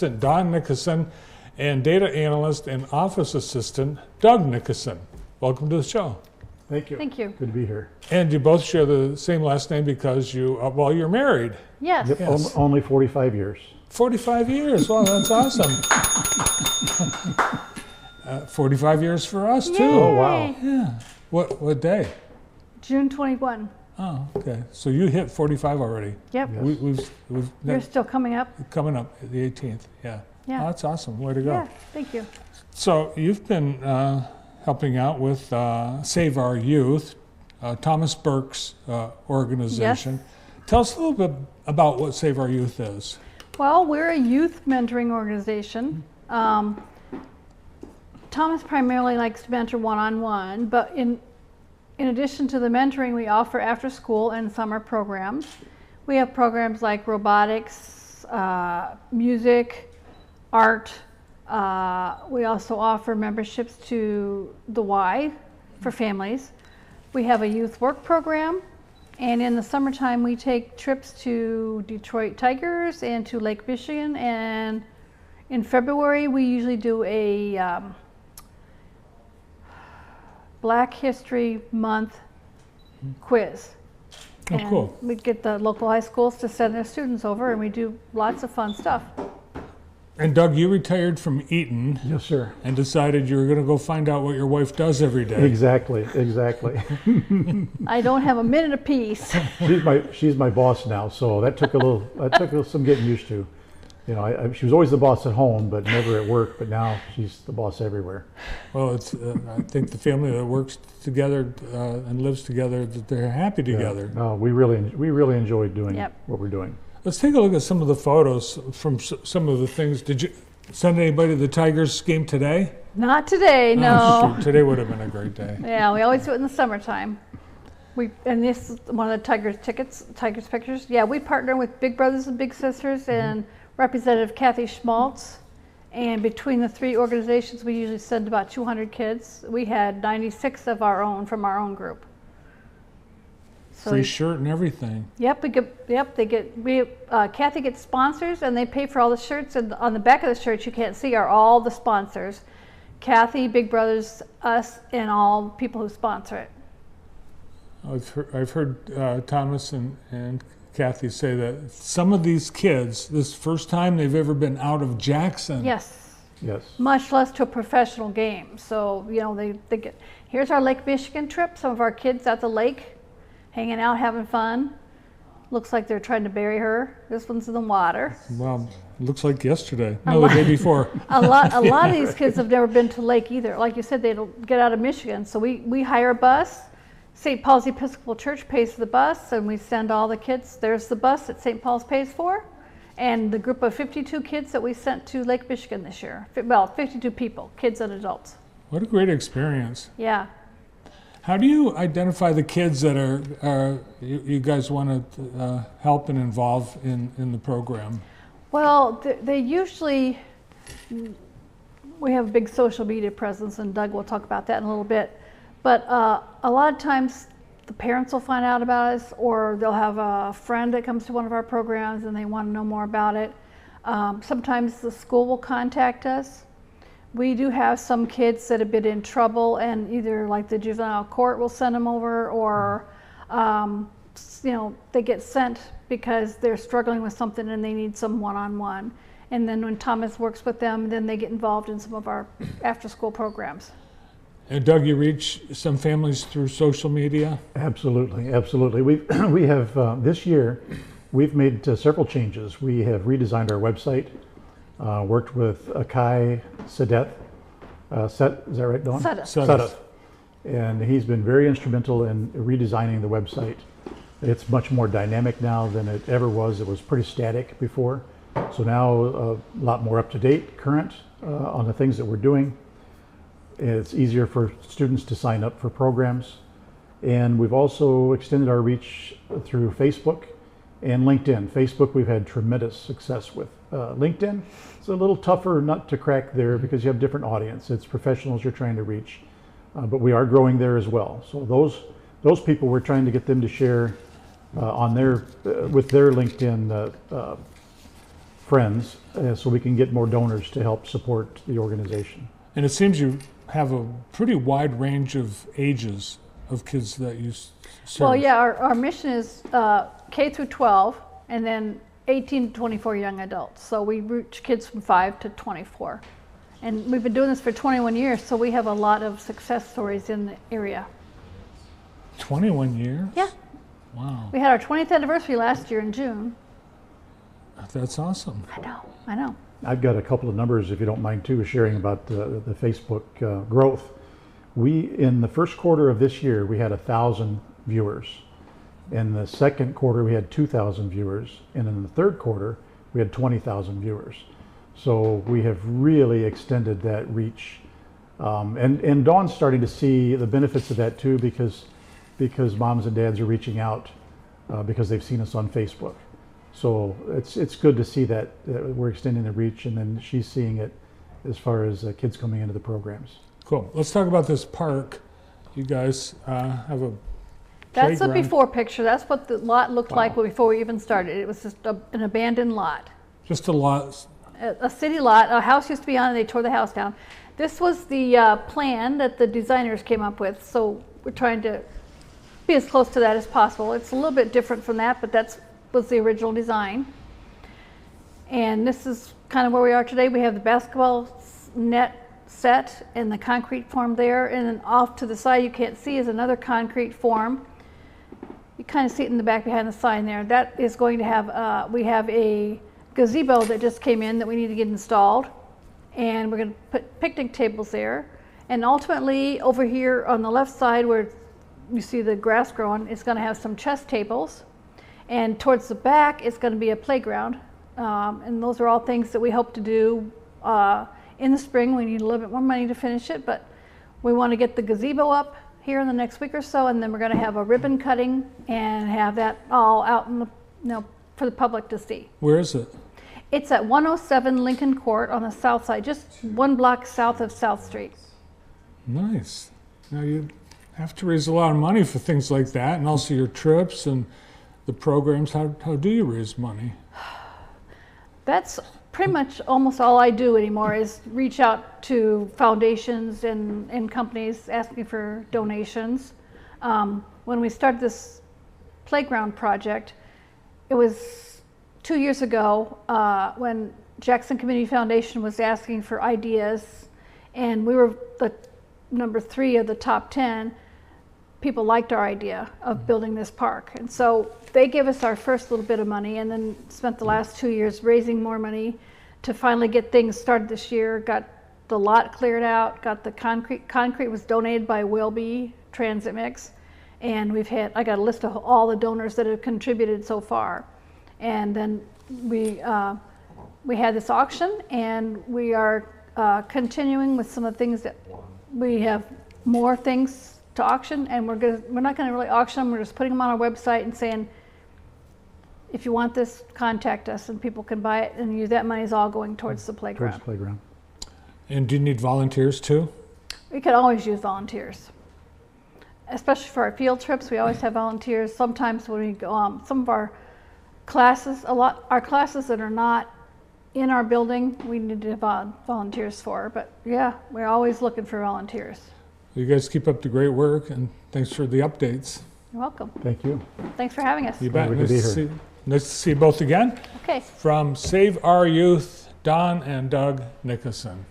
Assistant Don Nickerson and Data Analyst and Office Assistant Doug Nickerson. Welcome to the show. Thank you. Thank you. Good to be here. And you both share the same last name because well, you're married. Yes. Yep, Yes. only 45 years. 45 years. Wow, that's awesome. 45 years for us, too. Oh, wow. Yeah. What day? June 21. Oh, okay. So you hit 45 already. Yep. Yes. We've You're still coming up. coming up the 18th. Yeah. Yeah. Oh, that's awesome. Way to go. Yeah. Thank you. So you've been helping out with Save Our Youth, Thomas Burke's organization. Tell us a little bit about what Save Our Youth is. Well, we're a youth mentoring organization. Thomas primarily likes to mentor one-on-one, but in addition to the mentoring, we offer after-school and summer programs. We have programs like robotics, music, art. We also offer memberships to the Y for families. We have a youth work program, and in the summertime we take trips to Detroit Tigers and to Lake Michigan, and in February we usually do a Black History Month quiz. Oh, And cool. we get the local high schools to send their students over, and we do lots of fun stuff. And Doug, you retired from Eaton Yes, sir. and decided you were going to go find out what your wife does every day. Exactly. I don't have a minute apiece. She's my boss now, so that took some getting used to. You know, she was always the boss at home, but never at work. But now she's the boss everywhere. Well, it's I think the family that works together and lives together, that they're happy together. Yeah. No, we really enjoyed doing Yep. what we're doing. Let's take a look at some of the photos from some of the things. Did you send anybody to the Tigers game today? Not today, Oh, no. shoot. Today would have been a great day. Yeah, we always do it in the summertime. And this is one of the Tigers pictures. Yeah, we partner with Big Brothers and Big Sisters and Representative Kathy Schmaltz. And between the three organizations, we usually send about 200 kids. We had 96 of our own from our own group. So Free shirt and everything. Yep, Kathy gets sponsors and they pay for all the shirts, and on the back of the shirts you can't see are all the sponsors. Kathy, Big Brothers, us, and all people who sponsor it. I've heard Thomas and Kathy say that some of these kids, this is the first time they've ever been out of Jackson. Yes. Yes. Much less to a professional game. So, you know, they get, here's our Lake Michigan trip, some of our kids at the lake, hanging out, having fun. Looks like they're trying to bury her. This one's in the water. Well, looks like yesterday. No, the day before. A lot of these kids have never been to lake either. Like you said, they don't get out of Michigan. So we hire a bus. St. Paul's Episcopal Church pays for the bus, and we send all the kids. There's the bus that St. Paul's pays for. And the group of 52 kids that we sent to Lake Michigan this year. Well, 52 people, kids and adults. What a great experience. Yeah. How do you identify the kids that you guys want to help and involve in the program? Well, they usually, we have a big social media presence, and Doug will talk about that in a little bit. But a lot of times the parents will find out about us, or they'll have a friend that comes to one of our programs and they want to know more about it. Sometimes the school will contact us. We do have some kids that have been in trouble, and either like the juvenile court will send them over, or you know, they get sent because they're struggling with something and they need some one-on-one. And then when Thomas works with them, then they get involved in some of our after-school programs. And Doug, you reach some families through social media? Absolutely, absolutely. We have this year we've made several changes. We have redesigned our website. Worked with Akai Sedeth. Is that right, Dawn? Sedeth. And he's been very instrumental in redesigning the website. It's much more dynamic now than it ever was. It was pretty static before. So now a lot more up to date, current on the things that we're doing. It's easier for students to sign up for programs. And we've also extended our reach through Facebook and LinkedIn. Facebook we've had tremendous success with. LinkedIn, it's a little tougher nut to crack there because you have different audience. It's professionals you're trying to reach. But we are growing there as well. So those people, we're trying to get them to share on their with their LinkedIn friends so we can get more donors to help support the organization. And it seems you have a pretty wide range of ages of kids that you serve. Well, yeah, our mission is K through 12, and then 18 to 24 young adults. So we reach kids from 5 to 24. And we've been doing this for 21 years, so we have a lot of success stories in the area. 21 years? Yeah. Wow, We had our 20th anniversary last year in June. that's awesome. I know. I've got a couple of numbers, if you don't mind, too, sharing about the Facebook growth. In the first quarter of this year, we had 1,000 viewers. In the second quarter, we had 2,000 viewers. And in the third quarter, we had 20,000 viewers. So we have really extended that reach. And Dawn's starting to see the benefits of that, too, because moms and dads are reaching out because they've seen us on Facebook. So it's good to see that we're extending the reach, and then she's seeing it as far as kids coming into the programs. Cool. Let's talk about this park. You guys have a That's a playground. before picture. That's what the lot looked like before we even started. It was just an abandoned lot. Just a lot. A city lot. A house used to be on it. They tore the house down. This was the plan that the designers came up with. So we're trying to be as close to that as possible. It's a little bit different from that, but that was the original design. And this is kind of where we are today. We have the basketball net set and the concrete form there, and then off to the side you can't see is another concrete form. You kind of see it in the back behind the sign there. That is going to have, we have a gazebo that just came in that we need to get installed, and we're going to put picnic tables there. And ultimately over here on the left side where you see the grass growing, it's going to have some chess tables, and towards the back it's going to be a playground. And those are all things that we hope to do in the spring. We need a little bit more money to finish it, but we want to get the gazebo up here in the next week or so, and then we're going to have a ribbon cutting and have that all out in the, for the public to see. Where is it? It's at 107 Lincoln Court on the south side, just one block south of South Street. Nice. Now you have to raise a lot of money for things like that, and also your trips and the programs. How do you raise money? That's pretty much almost all I do anymore is reach out to foundations and companies asking for donations. When we started this playground project, it was 2 years ago when Jackson Community Foundation was asking for ideas, and we were the number 3 of the top 10. People liked our idea of building this park, and so they gave us our first little bit of money, and then spent the last 2 years raising more money to finally get things started this year. Got the lot cleared out, got the concrete was donated by Wilby Transit Mix, and I got a list of all the donors that have contributed so far. And then we had this auction, and we are continuing with some of the things that we have more things to auction, and we're not going to really auction them. We're just putting them on our website and saying, if you want this, contact us, and people can buy it, and that money is all going towards the playground. Towards the playground. And do you need volunteers too? We can always use volunteers, especially for our field trips. We always have volunteers. Sometimes when we go, some of our classes, our classes that are not in our building, we need to have volunteers for. But yeah, we're always looking for volunteers. You guys keep up the great work, and thanks for the updates. You're welcome. Thank you. Thanks for having us. You bet. we could Nice be to nice to see you both again. Okay. From Save Our Youth, Don and Doug Nickerson.